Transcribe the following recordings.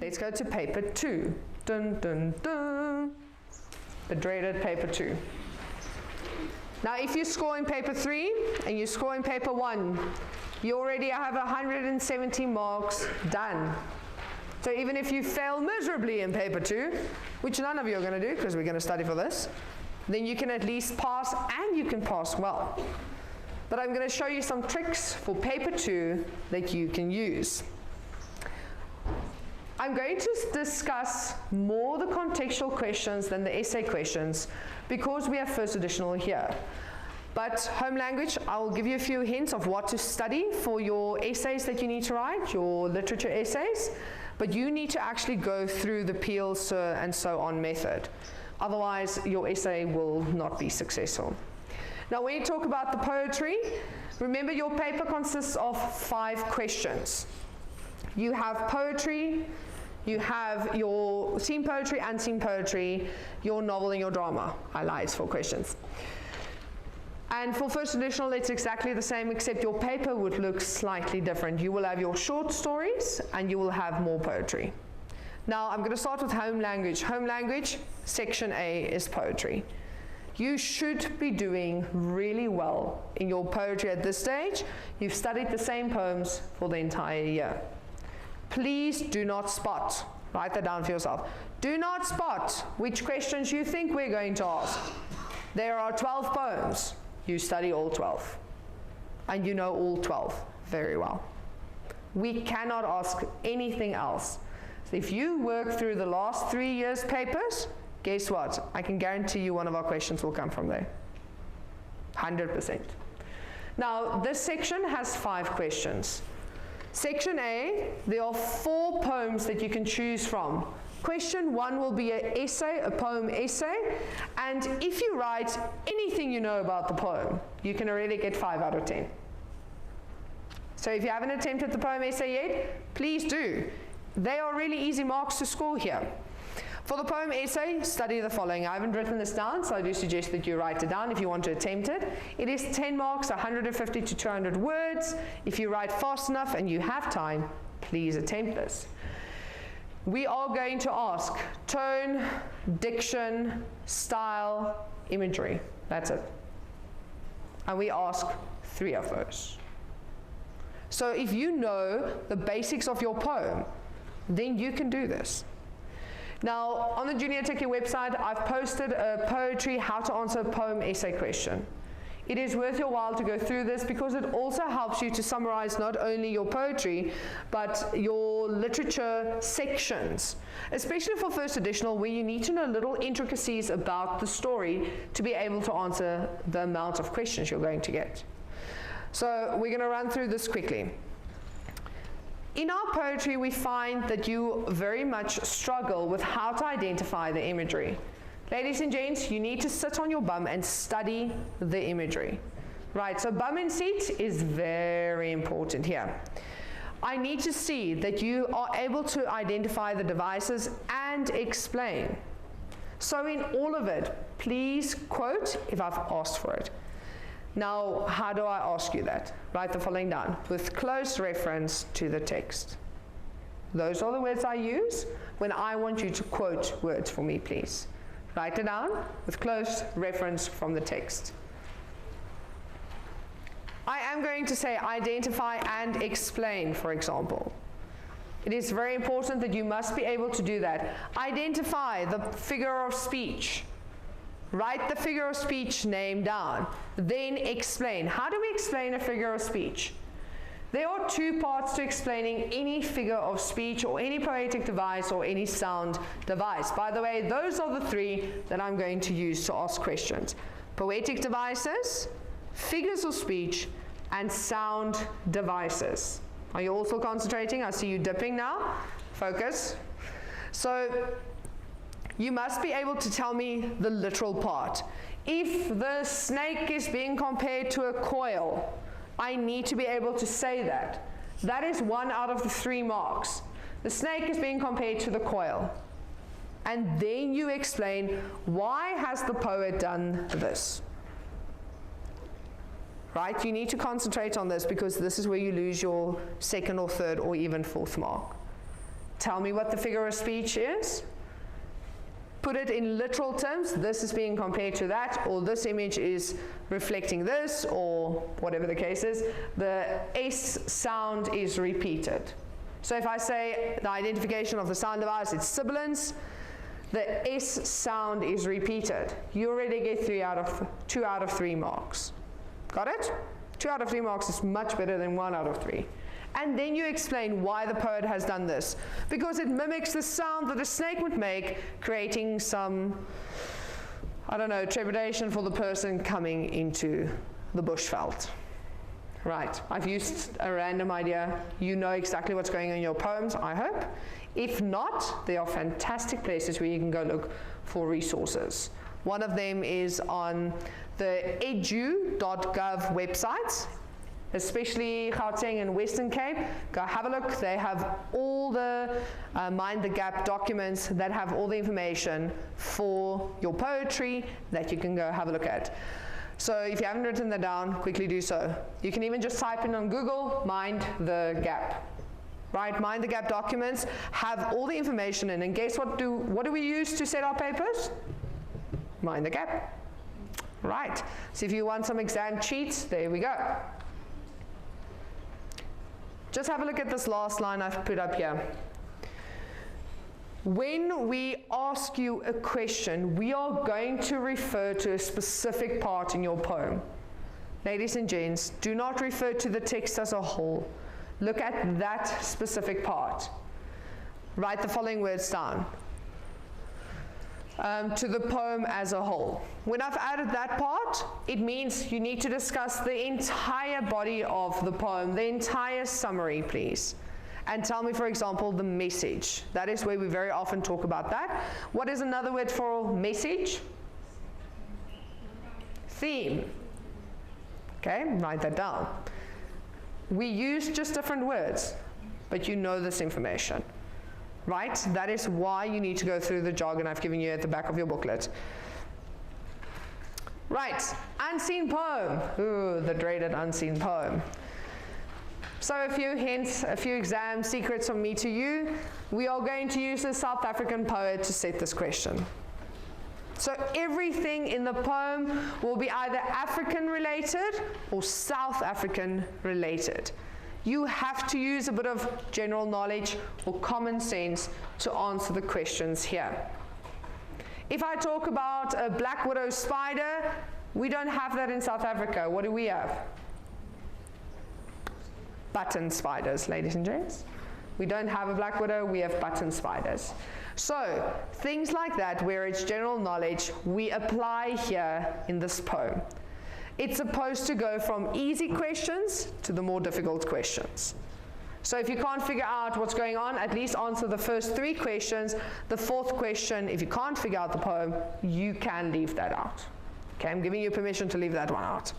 Let's go to paper 2. Dun, dun, dun. The dreaded paper 2. Now if you score in paper 3 and you score in paper 1, you already have 170 marks done. So even if you fail miserably in paper 2, which none of you are going to do because we're going to study for this, then you can at least pass, and you can pass well. But I'm going to show you some tricks for paper 2 that you can use. I'm going to discuss more the contextual questions than the essay questions because we have first additional here. But home language, I will give you a few hints of what to study for your essays that you need to write, your literature essays, but you need to actually go through the Peel, Sir, and so on method. Otherwise, your essay will not be successful. Now, when you talk about the poetry, remember your paper consists of 5 questions. You have poetry, you have your scene poetry, unseen poetry, your novel and your drama. I lied, it's 4 questions. And for first additional, it's exactly the same, except your paper would look slightly different. You will have your short stories and you will have more poetry. Now, I'm going to start with home language. Home language, section A is poetry. You should be doing really well in your poetry at this stage. You've studied the same poems for the entire year. Please do not spot. Write that down for yourself. Do not spot which questions you think we're going to ask. There are 12 poems. You study all 12. And you know all 12 very well. We cannot ask anything else. So if you work through the last 3 years' papers, guess what? I can guarantee you one of our questions will come from there. 100%. Now, this section has 5 questions. Section A, there are 4 poems that you can choose from. Question 1 will be an essay, a poem essay, and if you write anything you know about the poem, you can already get 5 out of 10. So if you haven't attempted the poem essay yet, please do. They are really easy marks to score here. For the poem essay, study the following. I haven't written this down, so I do suggest that you write it down if you want to attempt it. It is 10 marks, 150 to 200 words. If you write fast enough and you have time, please attempt this. We are going to ask tone, diction, style, imagery. That's it. And we ask 3 of those. So if you know the basics of your poem, then you can do this. Now, on the Junior Techie website, I've posted a poetry how to answer a poem essay question. It is worth your while to go through this because it also helps you to summarize not only your poetry, but your literature sections, especially for first additional, where you need to know little intricacies about the story to be able to answer the amount of questions you're going to get. So we're going to run through this quickly. In our poetry, we find that you very much struggle with how to identify the imagery. Ladies and gents, you need to sit on your bum and study the imagery. Right, so bum and seat is very important here. I need to see that you are able to identify the devices and explain. So in all of it, please quote if I've asked for it. Now, how do I ask you that? Write the following down with close reference to the text. Those are the words I use when I want you to quote words for me, please. Write it down with close reference from the text. I am going to say identify and explain, for example. It is very important that you must be able to do that. Identify the figure of speech. Write the figure of speech name down. Then explain. How do we explain a figure of speech? There are 2 parts to explaining any figure of speech or any poetic device or any sound device. By the way, those are the 3 that I'm going to use to ask questions. Poetic devices, figures of speech, and sound devices. Are you also concentrating? I see you dipping now. Focus. So, you must be able to tell me the literal part. If the snake is being compared to a coil, I need to be able to say that. That is 1 out of the 3 marks. The snake is being compared to the coil. And then you explain, why has the poet done this? Right? You need to concentrate on this because this is where you lose your 2nd or 3rd or even 4th mark. Tell me what the figure of speech is. Put it in literal terms. This is being compared to that, or this image is reflecting this, or whatever the case is. The S sound is repeated. So if I say the identification of the sound device, it's sibilance, the S sound is repeated. You already get 2 out of 3 marks. Got it? 2 out of 3 marks is much better than 1 out of 3. And then you explain why the poet has done this. Because it mimics the sound that a snake would make, creating some, I don't know, trepidation for the person coming into the bushveld. Right, I've used a random idea. You know exactly what's going on in your poems, I hope. If not, there are fantastic places where you can go look for resources. One of them is on the edu.gov website, especially Gauteng and Western Cape. Go have a look. They have all the Mind the Gap documents that have all the information for your poetry that you can go have a look at. So if you haven't written that down, quickly do so. You can even just type in on Google, Mind the Gap. Right, Mind the Gap documents have all the information in, and guess what do we use to set our papers? Mind the Gap. Right, so if you want some exam cheats, there we go. Just have a look at this last line I've put up here. When we ask you a question, we are going to refer to a specific part in your poem. Ladies and gents, do not refer to the text as a whole. Look at that specific part. Write the following words down. To the poem as a whole. When I've added that part, it means you need to discuss the entire body of the poem, the entire summary, please. And tell me, for example, the message. That is where we very often talk about that. What is another word for message? Theme. Okay, write that down. We use just different words, but you know this information. Right? That is why you need to go through the jargon I've given you at the back of your booklet. Right, unseen poem. Ooh, the dreaded unseen poem. So a few hints, a few exam secrets from me to you. We are going to use a South African poet to set this question. So everything in the poem will be either African related or South African related. You have to use a bit of general knowledge or common sense to answer the questions here. If I talk about a black widow spider, we don't have that in South Africa. What do we have? Button spiders, ladies and gents. We don't have a black widow, we have button spiders. So, things like that, where it's general knowledge, we apply here in this poem. It's supposed to go from easy questions to the more difficult questions. So if you can't figure out what's going on, at least answer the first 3 questions. The 4th question, if you can't figure out the poem, you can leave that out. Okay, I'm giving you permission to leave that one out.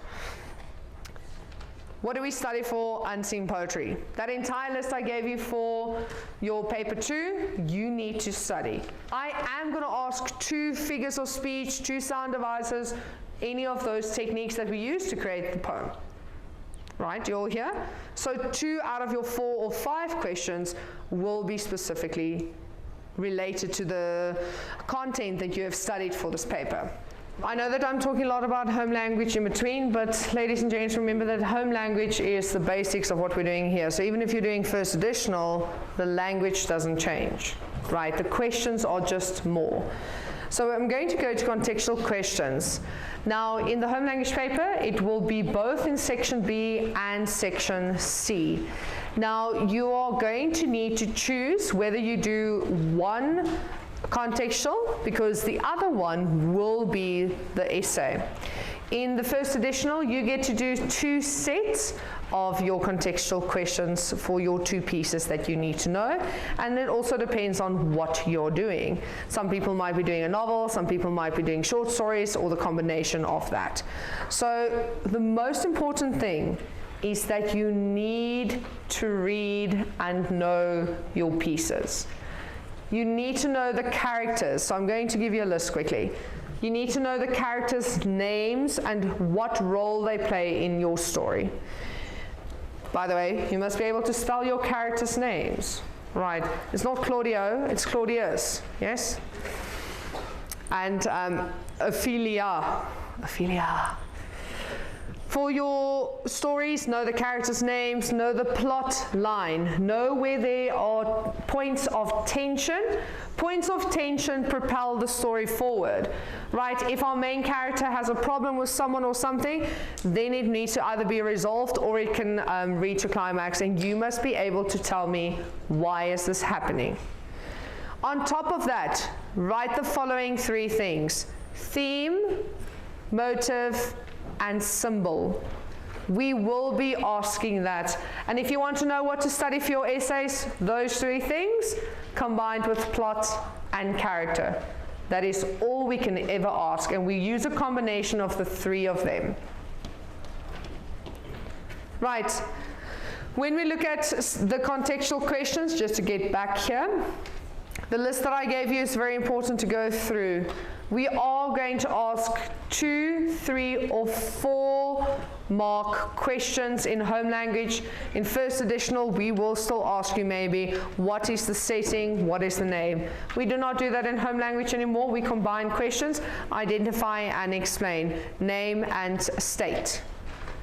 What do we study for unseen poetry? That entire list I gave you for your paper 2, you need to study. I am going to ask 2 figures of speech, 2 sound devices, any of those techniques that we use to create the poem. Right, you all here? So 2 out of your 4 or 5 questions will be specifically related to the content that you have studied for this paper. I know that I'm talking a lot about home language in between, but ladies and gents, remember that home language is the basics of what we're doing here. So even if you're doing first additional, the language doesn't change, right? The questions are just more. So I'm going to go to contextual questions. Now, in the home language paper, it will be both in section B and section C. Now, you are going to need to choose whether you do one contextual, because the other one will be the essay. In the first additional, you get to do 2 sets of your contextual questions for your 2 pieces that you need to know, and it also depends on what you're doing. Some people might be doing a novel, some people might be doing short stories, or the combination of that. So the most important thing is that you need to read and know your pieces. You need to know the characters. So I'm going to give you a list quickly. You need to know the characters' names and what role they play in your story. By the way, you must be able to spell your characters' names, Right, it's not Claudio, it's Claudius, yes? And Ophelia. For your stories, know the characters' names, know the plot line, know where there are points of tension. Points of tension propel the story forward, right? If our main character has a problem with someone or something, then it needs to either be resolved or it can reach a climax, and you must be able to tell me, why is this happening? On top of that, write the following 3 things: theme, motive, and symbol. We will be asking that. And if you want to know what to study for your essays, those 3 things combined with plot and character. That is all we can ever ask, and we use a combination of the 3 of them. Right, when we look at the contextual questions, just to get back here, the list that I gave you is very important to go through. We are going to ask 2, 3, or 4 mark questions in home language. In first additional, we will still ask you maybe, what is the setting, what is the name? We do not do that in home language anymore. We combine questions, identify and explain, name and state.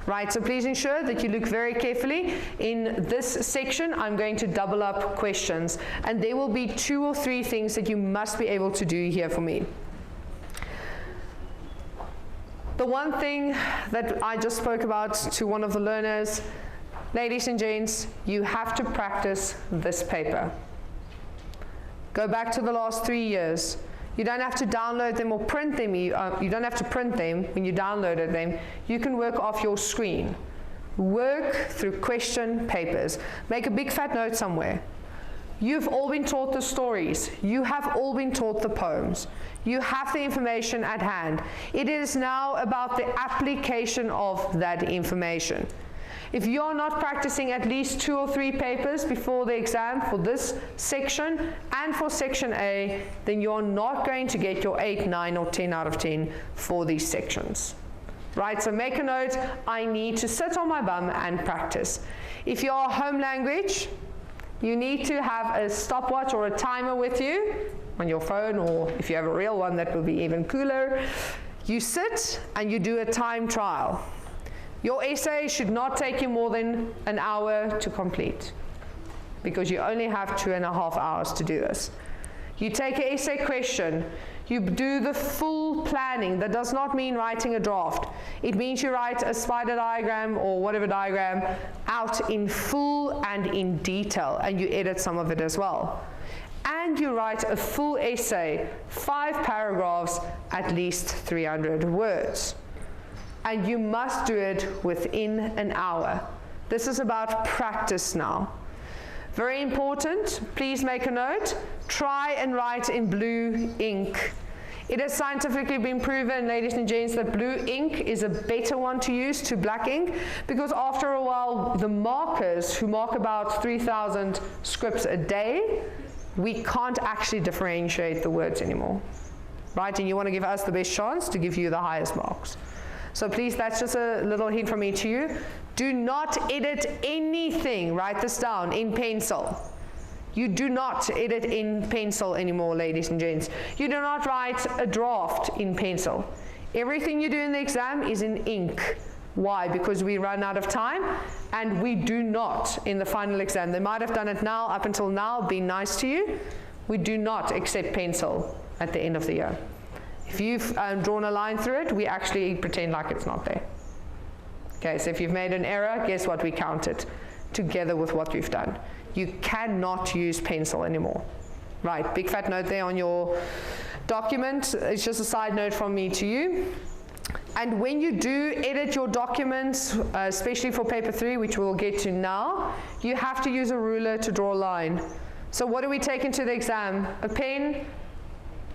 Right, so please ensure that you look very carefully. In this section, I'm going to double up questions, and there will be 2 or 3 things that you must be able to do here for me. The one thing that I just spoke about to one of the learners, ladies and gents, you have to practice this paper. Go back to the last 3 years. You don't have to download them or print them. You don't have to print them when you downloaded them. You can work off your screen. Work through question papers. Make a big fat note somewhere. You've all been taught the stories. You have all been taught the poems. You have the information at hand. It is now about the application of that information. If you're not practicing at least 2 or 3 papers before the exam for this section and for section A, then you're not going to get your 8, 9, or 10 out of 10 for these sections. Right, so make a note, I need to sit on my bum and practice. If you're home language, you need to have a stopwatch or a timer with you on your phone, or if you have a real one, that will be even cooler. You sit and you do a time trial. Your essay should not take you more than an hour to complete, because you only have 2.5 hours to do this. You take an essay question, you do the full planning. That does not mean writing a draft. It means you write a spider diagram or whatever diagram out in full and in detail, and you edit some of it as well. And you write a full essay, 5 paragraphs, at least 300 words. And you must do it within an hour. This is about practice now. Very important, please make a note, try and write in blue ink. It has scientifically been proven, ladies and gents, that blue ink is a better one to use to black ink, because after a while, the markers who mark about 3,000 scripts a day, we can't actually differentiate the words anymore, right? And you want to give us the best chance to give you the highest marks. So please, that's just a little hint from me to you. Do not edit anything, write this down, in pencil. You do not edit in pencil anymore, ladies and gents. You do not write a draft in pencil. Everything you do in the exam is in ink. Why? Because we run out of time, and we do not in the final exam. They might have done it now, up until now, been nice to you. We do not accept pencil at the end of the year. If you've drawn a line through it, we actually pretend like it's not there. Okay, so if you've made an error, guess what? We count it together with what you've done. You cannot use pencil anymore. Right, big fat note there on your document. It's just a side note from me to you. And when you do edit your documents, especially for paper 3, which we'll get to now, you have to use a ruler to draw a line. So what do we take into the exam? A pen,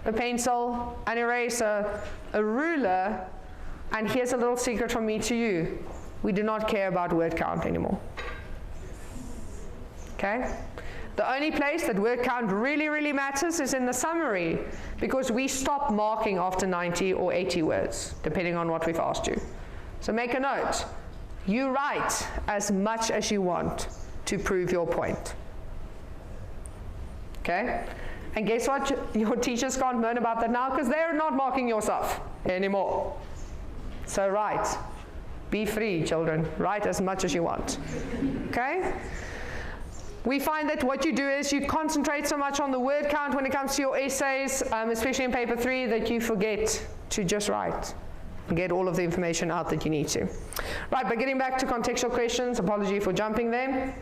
a pencil, an eraser, a ruler, and here's a little secret from me to you. We do not care about word count anymore. Okay? The only place that word count really matters is in the summary, because we stop marking after 90 or 80 words, depending on what we've asked you. So make a note. You write as much as you want to prove your point. okay? And guess what? Your teachers can't moan about that now because they're not marking your stuff anymore. So write. Be free, children. Write as much as you want, okay? We find that what you do is you concentrate so much on the word count when it comes to your essays, especially in paper 3, that you forget to just write and get all of the information out that you need to. Right, but getting back to contextual questions, apology for jumping there.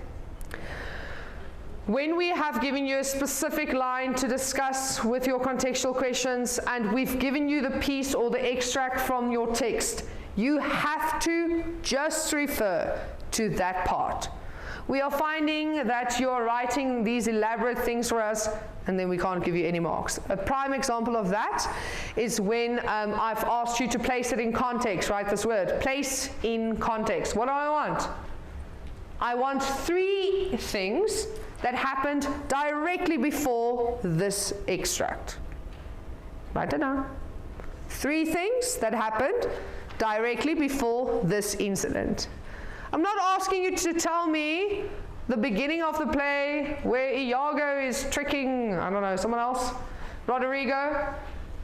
When we have given you a specific line to discuss with your contextual questions and we've given you the piece or the extract from your text, you have to just refer to that part. We are finding that you're writing these elaborate things for us and then we can't give you any marks. A prime example of that is when I've asked you to place it in context, write this word, place in context. What do I want? I want 3 things that happened directly before this extract. Write it down. 3 things that happened directly before this incident. I'm not asking you to tell me the beginning of the play where Iago is tricking, I don't know, someone else, Rodrigo.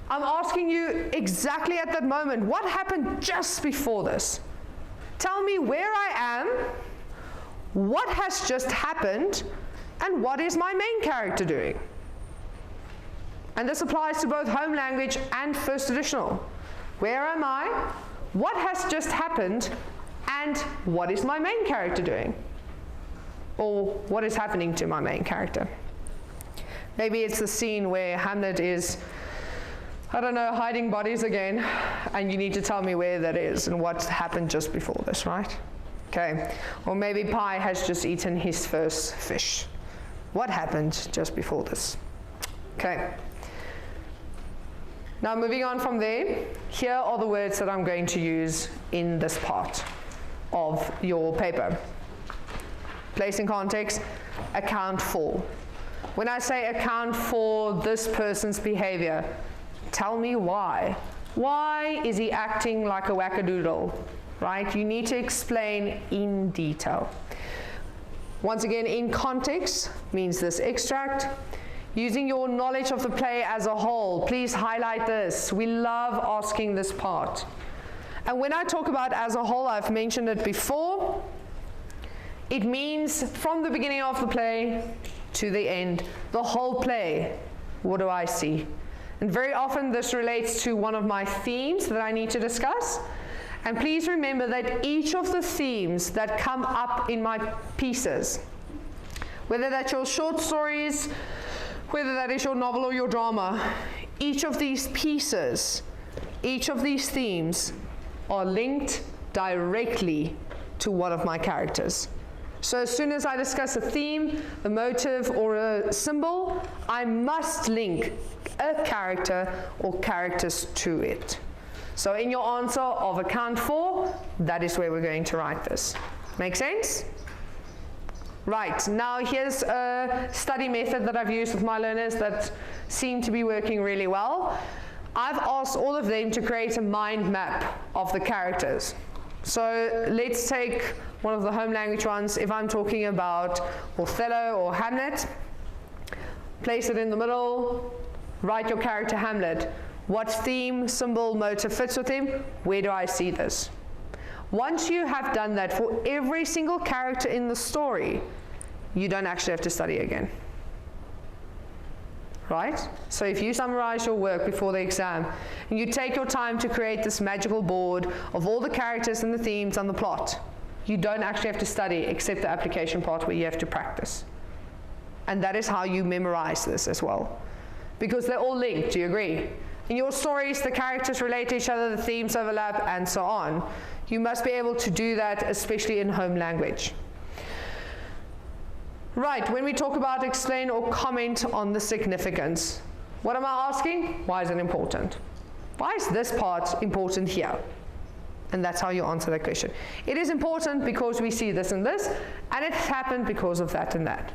I'm asking you exactly at that moment, what happened just before this? Tell me where I am, what has just happened, and what is my main character doing? And this applies to both home language and first editional. Where am I? What has just happened? And what is my main character doing? Or what is happening to my main character? Maybe it's the scene where Hamlet is, I don't know, hiding bodies again, and you need to tell me where that is and what happened just before this, right? Okay. Or maybe Pi has just eaten his first fish. What happened just before this? Okay. Now moving on from there, here are the words that I'm going to use in this part of your paper. Place in context, account for. When I say account for this person's behavior, tell me why. Why is he acting like a wackadoodle, right? You need to explain in detail. Once again, in context means this extract. Using your knowledge of the play as a whole, please highlight this. We love asking this part. And when I talk about as a whole, I've mentioned it before, it means from the beginning of the play to the end, the whole play. What do I see? And very often this relates to one of my themes that I need to discuss. And please remember that each of the themes that come up in my pieces, whether that's your short stories, whether that is your novel or your drama, each of these pieces, each of these themes are linked directly to one of my characters. So as soon as I discuss a theme, a motive, or a symbol, I must link a character or characters to it. So in your answer of account for, that is where we're going to write this. Make sense? Right, now here's a study method that I've used with my learners that seem to be working really well. I've asked all of them to create a mind map of the characters. So let's take one of the home language ones. If I'm talking about Othello or Hamlet, place it in the middle, write your character Hamlet. What theme, symbol, motive fits with him? Where do I see this? Once you have done that for every single character in the story, you don't actually have to study again. Right? So if you summarize your work before the exam, and you take your time to create this magical board of all the characters and the themes and the plot, you don't actually have to study except the application part where you have to practice. And that is how you memorize this as well. Because they're all linked, do you agree? In your stories, the characters relate to each other, the themes overlap, and so on. You must be able to do that, especially in home language. Right, when we talk about explain or comment on the significance, what am I asking? Why is it important? Why is this part important here? And that's how you answer that question. It is important because we see this and this, and it happened because of that and that.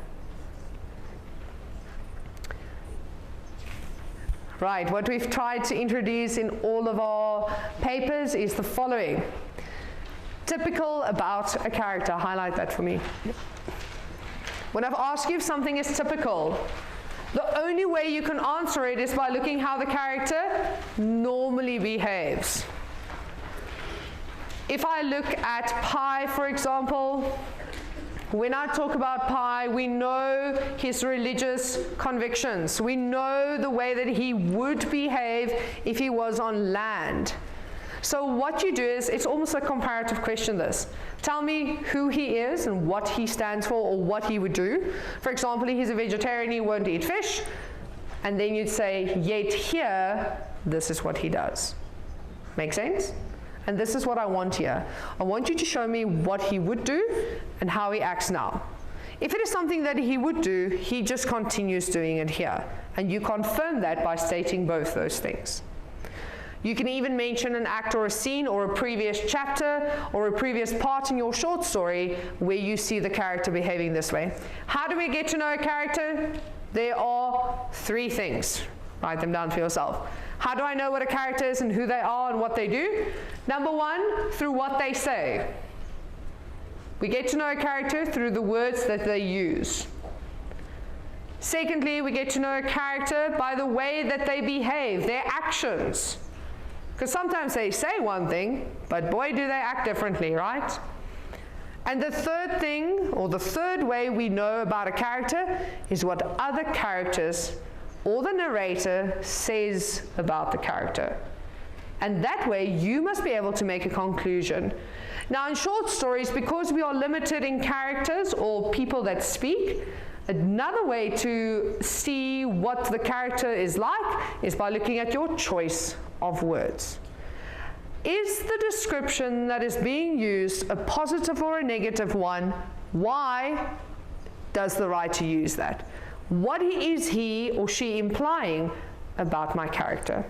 Right, what we've tried to introduce in all of our papers is the following. Typical about a character, highlight that for me. When I've asked you if something is typical, The only way you can answer it is by looking how the character normally behaves. If I look at Pi, for example, when I talk about Pi, we know his religious convictions. We know the way that he would behave if he was on land. So what you do is, it's almost a comparative question this. Tell me who he is and what he stands for or what he would do. For example, he's a vegetarian, he won't eat fish. And then you'd say, yet here, this is what he does. Make sense? And this is what I want here. I want you to show me what he would do and how he acts now. If it is something that he would do, he just continues doing it here. And you confirm that by stating both those things. You can even mention an act or a scene or a previous chapter or a previous part in your short story where you see the character behaving this way. How do we get to know a character? There are 3 things. Write them down for yourself. How do I know what a character is and who they are and what they do? Number 1, through what they say. We get to know a character through the words that they use. Secondly, we get to know a character by the way that they behave, their actions. Because sometimes they say one thing, but boy, do they act differently, right? And the third thing, or the third way we know about a character, is what other characters or the narrator says about the character. And that way, you must be able to make a conclusion. Now, in short stories, because we are limited in characters or people that speak, another way to see what the character is like is by looking at your choice of words. Is the description that is being used a positive or a negative one? Why does the writer use that? What is he or she implying about my character?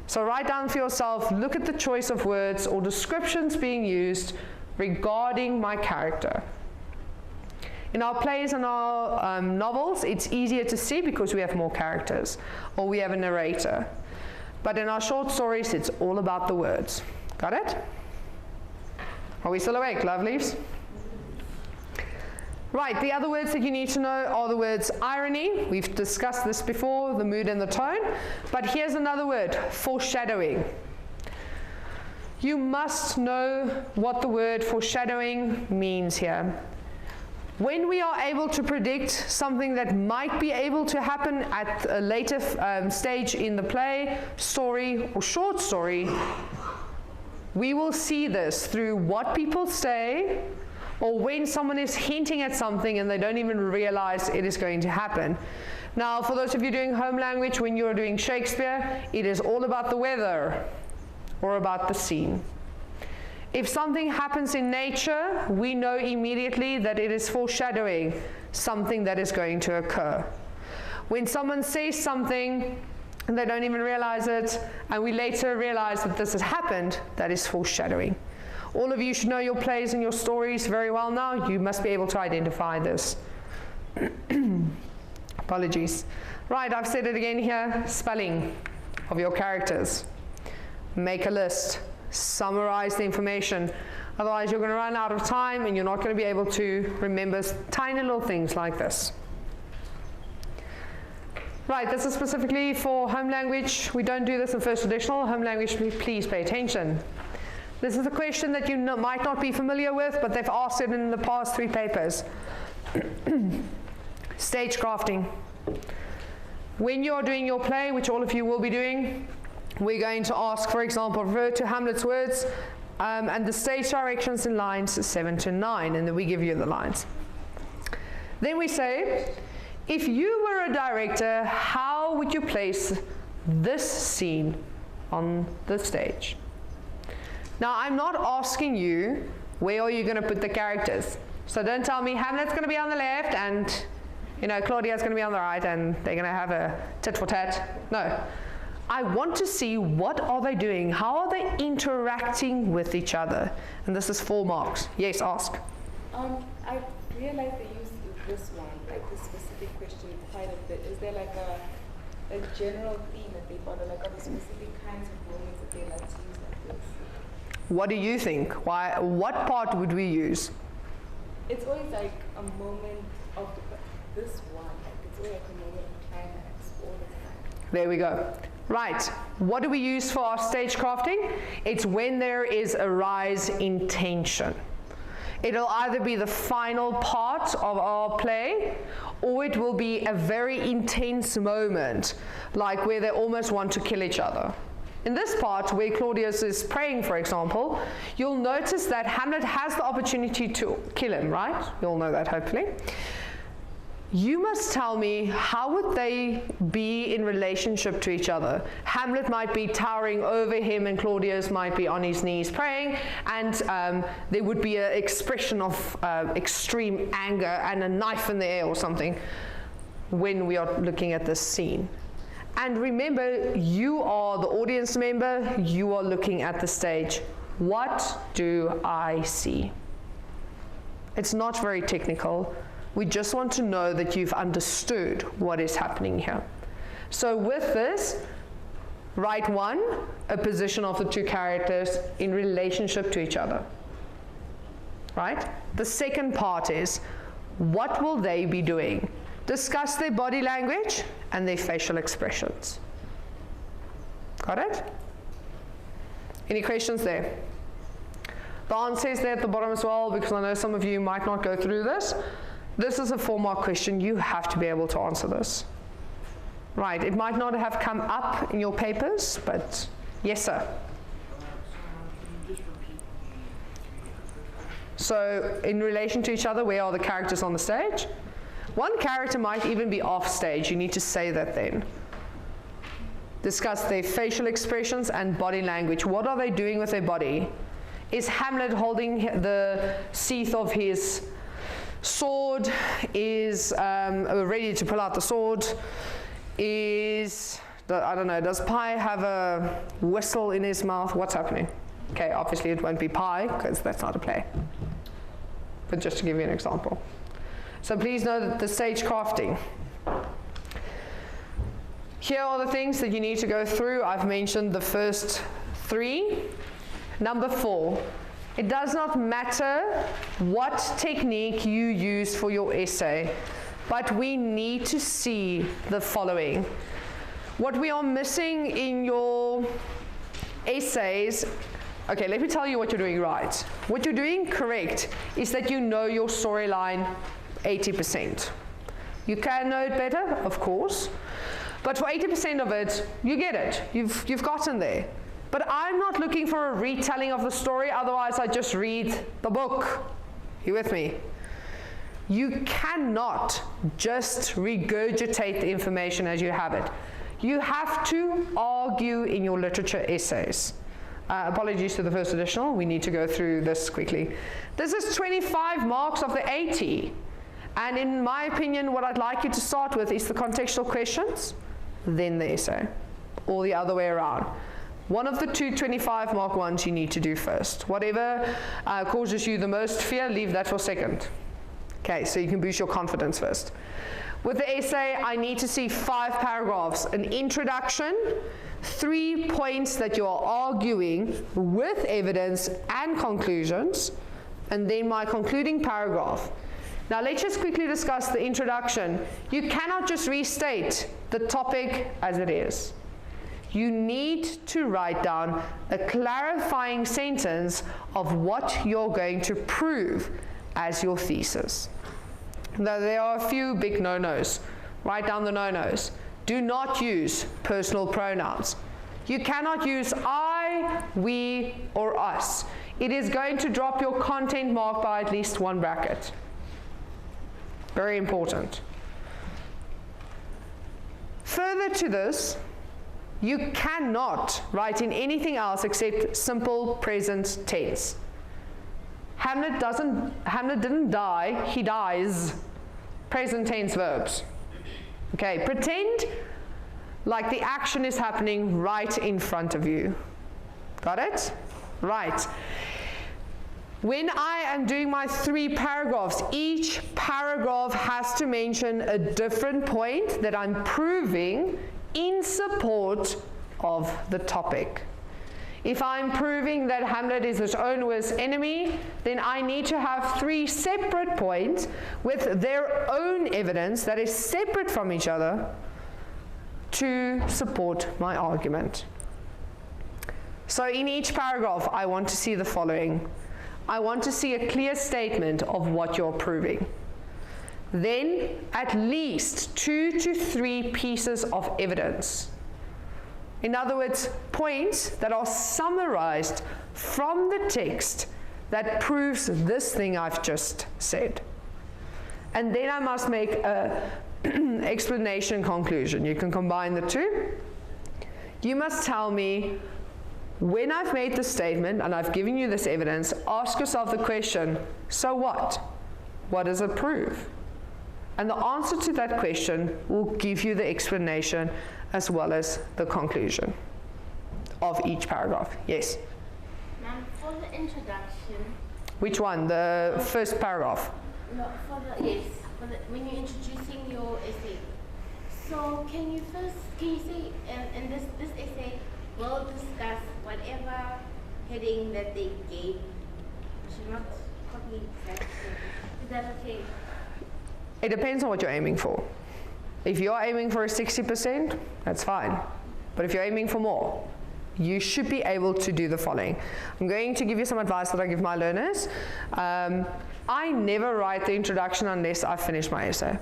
So write down for yourself, look at the choice of words or descriptions being used regarding my character. In our plays and our novels, it's easier to see because we have more characters or we have a narrator. But in our short stories, it's all about the words. Got it? Are we still awake, lovelies? Right, the other words that you need to know are the words irony. We've discussed this before, the mood and the tone. But here's another word, foreshadowing. You must know what the word foreshadowing means here. When we are able to predict something that might be able to happen at a later stage in the play, story, or short story, we will see this through what people say, or when someone is hinting at something and they don't even realize it is going to happen. Now, for those of you doing home language, when you're doing Shakespeare, it is all about the weather or about the scene. If something happens in nature, we know immediately that it is foreshadowing something that is going to occur. When someone says something and they don't even realize it, and we later realize that this has happened, that is foreshadowing. All of you should know your plays and your stories very well now. You must be able to identify this. Apologies. Right, I've said it again here. Spelling of your characters. Make a list. Summarize the information. Otherwise, you're going to run out of time and you're not going to be able to remember tiny little things like this. Right, this is specifically for home language. We don't do this in first additional. Home language, please pay attention. This is a question that you might not be familiar with, but they've asked it in the past 3 papers. Stagecrafting. When you're doing your play, which all of you will be doing, we're going to ask, for example, refer to Hamlet's words and the stage directions in lines 7 to 9, and then we give you the lines. Then we say, if you were a director, how would you place this scene on the stage? Now, I'm not asking you, where are you going to put the characters? So don't tell me Hamlet's going to be on the left and, Claudia's going to be on the right and they're going to have a tit for tat. No. I want to see what are they doing, how are they interacting with each other, and this is 4 marks. Yes, ask. I realize they use this one, like this specific question, quite a bit. Is there like a general theme that they follow, like are there specific kinds of moments that they like to use like this? What do you think? What part would we use? It's always like a moment of this one, like it's all like a moment of climax all the time. There we go. Right, what do we use for our stagecrafting? It's when there is a rise in tension. It'll either be the final part of our play, or it will be a very intense moment, like where they almost want to kill each other. In this part, where Claudius is praying, for example, you'll notice that Hamlet has the opportunity to kill him, right? You'll know that, hopefully. You must tell me, how would they be in relationship to each other? Hamlet might be towering over him and Claudius might be on his knees praying, and there would be an expression of extreme anger and a knife in the air or something when we are looking at this scene. And remember, you are the audience member, you are looking at the stage. What do I see? It's not very technical. We just want to know that you've understood what is happening here. So with this, write 1, a position of the two characters in relationship to each other. Right? The second part is, what will they be doing? Discuss their body language and their facial expressions. Got it? Any questions there? The answer is there at the bottom as well, because I know some of you might not go through this. This is a 4-mark question. You have to be able to answer this. Right, it might not have come up in your papers, but yes, sir. So, in relation to each other, where are the characters on the stage? One character might even be off stage. You need to say that then. Discuss their facial expressions and body language. What are they doing with their body? Is Hamlet holding the sheath of his sword? Is ready to pull out the sword? I don't know, does Pi have a whistle in his mouth? What's happening? Okay, obviously it won't be Pi, because that's not a play. But just to give you an example. So please know that the stage crafting. Here are the things that you need to go through. I've mentioned the first 3. Number 4. It does not matter what technique you use for your essay, but we need to see the following. What we are missing in your essays, okay, let me tell you what you're doing right. What you're doing correct is that you know your storyline 80%. You can know it better, of course, but for 80% of it, you get it. You've gotten there. But I'm not looking for a retelling of the story, otherwise I just read the book. You with me? You cannot just regurgitate the information as you have it. You have to argue in your literature essays. Apologies to the first additional, we need to go through this quickly. This is 25 marks of the 80. And in my opinion, what I'd like you to start with is the contextual questions, then the essay, or the other way around. One of the 2 25 mark ones you need to do first. Whatever causes you the most fear, leave that for second. Okay, so you can boost your confidence first. With the essay, I need to see 5 paragraphs, an introduction, 3 points that you are arguing with evidence and conclusions, and then my concluding paragraph. Now let's just quickly discuss the introduction. You cannot just restate the topic as it is. You need to write down a clarifying sentence of what you're going to prove as your thesis. Now there are a few big no-nos. Write down the no-nos. Do not use personal pronouns. You cannot use I, we, or us. It is going to drop your content mark by at least 1 bracket. Very important. Further to this, you cannot write in anything else except simple present tense. Hamlet didn't die, he dies. Present tense verbs. Okay, pretend like the action is happening right in front of you. Got it? Right. When I am doing my 3 paragraphs, each paragraph has to mention a different point that I'm proving in support of the topic. If I'm proving that Hamlet is his own worst enemy, then I need to have 3 separate points with their own evidence that is separate from each other to support my argument. So in each paragraph, I want to see the following. I want to see a clear statement of what you're proving. Then at least 2 to 3 pieces of evidence. In other words, points that are summarized from the text that proves this thing I've just said. And then I must make an explanation conclusion. You can combine the two. You must tell me, when I've made the statement and I've given you this evidence, ask yourself the question, so what? What does it prove? And the answer to that question will give you the explanation as well as the conclusion of each paragraph. Yes? Ma'am, for the introduction. Which one? The first paragraph? No, yes, when you're introducing your essay. So can you say in this essay, we'll discuss whatever heading that they gave. We should not copy that. Is that okay? It depends on what you're aiming for. If you're aiming for a 60%, that's fine. But if you're aiming for more, you should be able to do the following. I'm going to give you some advice that I give my learners. I never write the introduction unless I've finished my essay.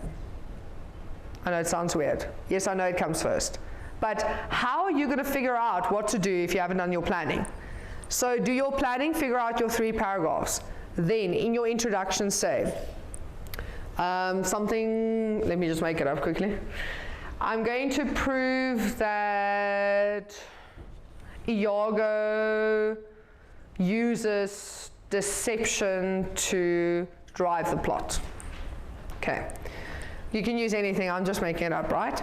I know it sounds weird. Yes, I know it comes first. But how are you going to figure out what to do if you haven't done your planning? So do your planning, figure out your 3 paragraphs. Then in your introduction say, something, let me just make it up quickly. I'm going to prove that Iago uses deception to drive the plot. Okay. You can use anything, I'm just making it up, right?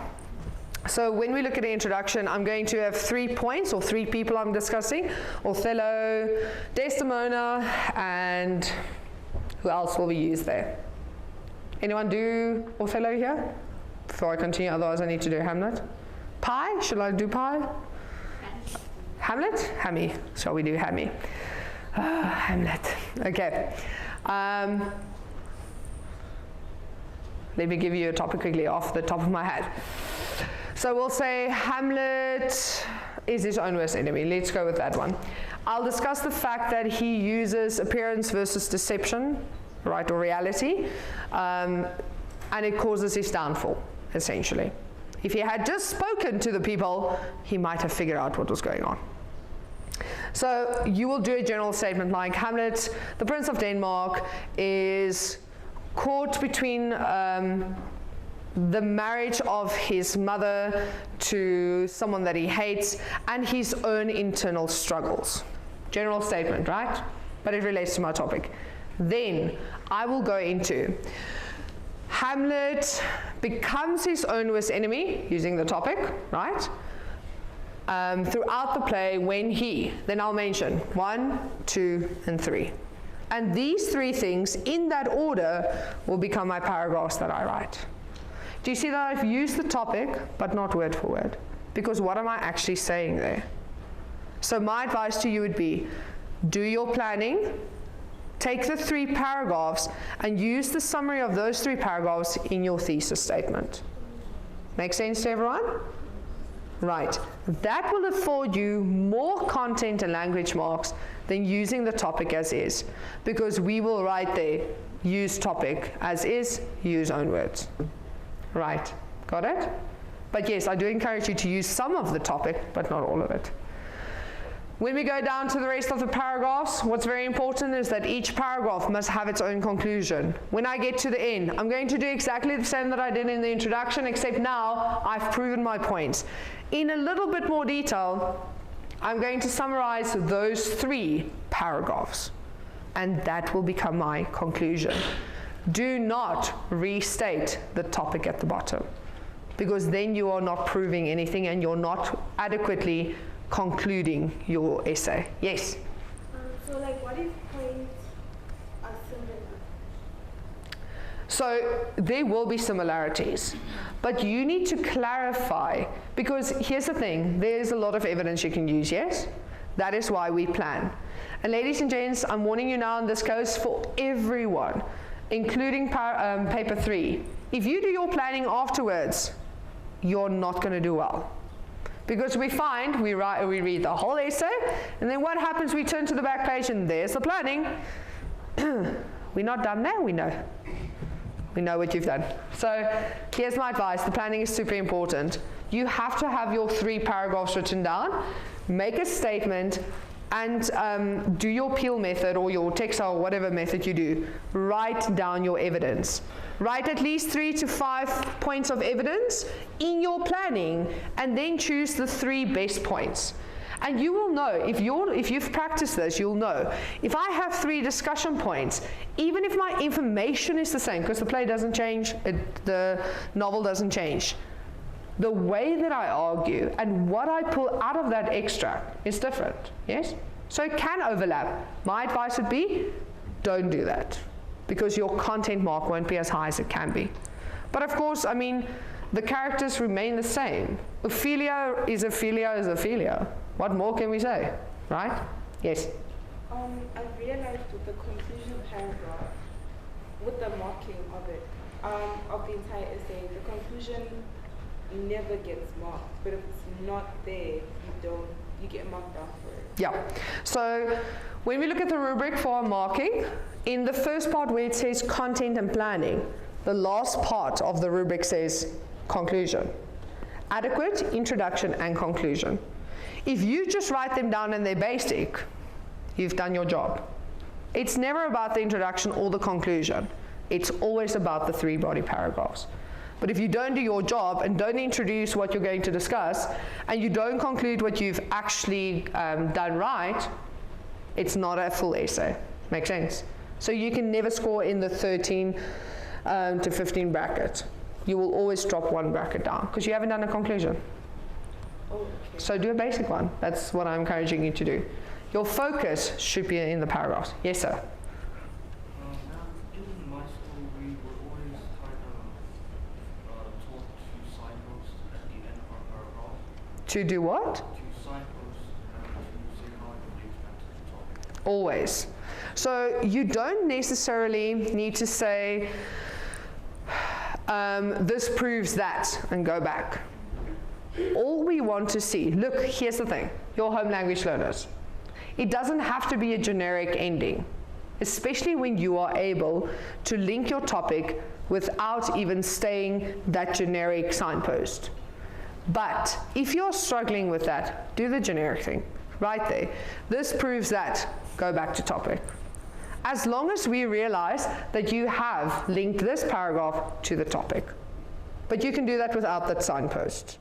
So when we look at the introduction, I'm going to have 3 points or 3 people I'm discussing. Othello, Desdemona, and who else will we use there? Anyone do Othello here? Before I continue, otherwise I need to do Hamlet. Pie? Should I do pie? Hamlet? Hammy. Shall we do Hammy? Hamlet. Okay. Let me give you a topic quickly off the top of my head. So we'll say Hamlet is his own worst enemy. Let's go with that one. I'll discuss the fact that he uses appearance versus deception, right, or reality, and it causes his downfall, essentially. If he had just spoken to the people, he might have figured out what was going on. So you will do a general statement like, Hamlet, the Prince of Denmark, is caught between the marriage of his mother to someone that he hates and his own internal struggles. General statement, right? But it relates to my topic. Then I will go into Hamlet becomes his own worst enemy, using the topic, right? Throughout the play when then I'll mention 1, 2, and 3. And these 3 things in that order will become my paragraphs that I write. Do you see that I've used the topic, but not word for word? Because what am I actually saying there? So my advice to you would be, do your planning, take the 3 paragraphs, and use the summary of those 3 paragraphs in your thesis statement. Make sense to everyone? Right. That will afford you more content and language marks than using the topic as is, because we will write there, use topic as is, use own words. Right, got it? But yes, I do encourage you to use some of the topic, but not all of it. When we go down to the rest of the paragraphs, what's very important is that each paragraph must have its own conclusion. When I get to the end, I'm going to do exactly the same that I did in the introduction, except now I've proven my points. In a little bit more detail, I'm going to summarize those 3 paragraphs, and that will become my conclusion. Do not restate the topic at the bottom, because then you are not proving anything and you're not adequately concluding your essay. Yes? So like what if points are similar? So there will be similarities, but you need to clarify, because here's the thing, there's a lot of evidence you can use, yes? That is why we plan. And ladies and gents, I'm warning you now, and this goes for everyone, including paper 3. If you do your planning afterwards, you're not going to do well. Because we find, we read the whole essay, and then what happens? We turn to the back page and there's the planning. We're not done there, we know. We know what you've done. So here's my advice, the planning is super important. You have to have your 3 paragraphs written down, make a statement, and do your Peel method or your Textile, whatever method you do. Write down your evidence. Write at least 3 to 5 points of evidence in your planning, and then choose the 3 best points. And you will know, if you've practiced this, you'll know. If I have 3 discussion points, even if my information is the same, because the play doesn't change, the novel doesn't change, the way that I argue and what I pull out of that extract is different, yes? So it can overlap. My advice would be, don't do that, because your content mark won't be as high as it can be. But of course, I mean, the characters remain the same. Ophelia is Ophelia is Ophelia. What more can we say, right? Yes? I realized with the conclusion paragraph, with the marking of it, of the entire essay, the conclusion never gets marked, but if it's not there, you get marked down for it. Yeah. So when we look at the rubric for our marking, in the first part where it says content and planning, the last part of the rubric says conclusion. Adequate, introduction, and conclusion. If you just write them down and they're basic, you've done your job. It's never about the introduction or the conclusion. It's always about the 3 body paragraphs. But if you don't do your job and don't introduce what you're going to discuss, and you don't conclude what you've actually done right, it's not a full essay. Make sense? So you can never score in the 13 to 15 bracket. You will always drop 1 bracket down because you haven't done a conclusion. Oh, okay. So do a basic one. That's what I'm encouraging you to do. Your focus should be in the paragraphs. Yes, sir? In my school, we were always kind of taught to signpost at the end of our paragraph. To do what? To signpost to say how it relates back to the topic. Always. So you don't necessarily need to say, this proves that, and go back. All we want to see, look, here's the thing, your home language learners. It doesn't have to be a generic ending, especially when you are able to link your topic without even staying that generic signpost. But if you're struggling with that, do the generic thing, right there. This proves that, go back to topic. As long as we realize that you have linked this paragraph to the topic. But you can do that without that signpost.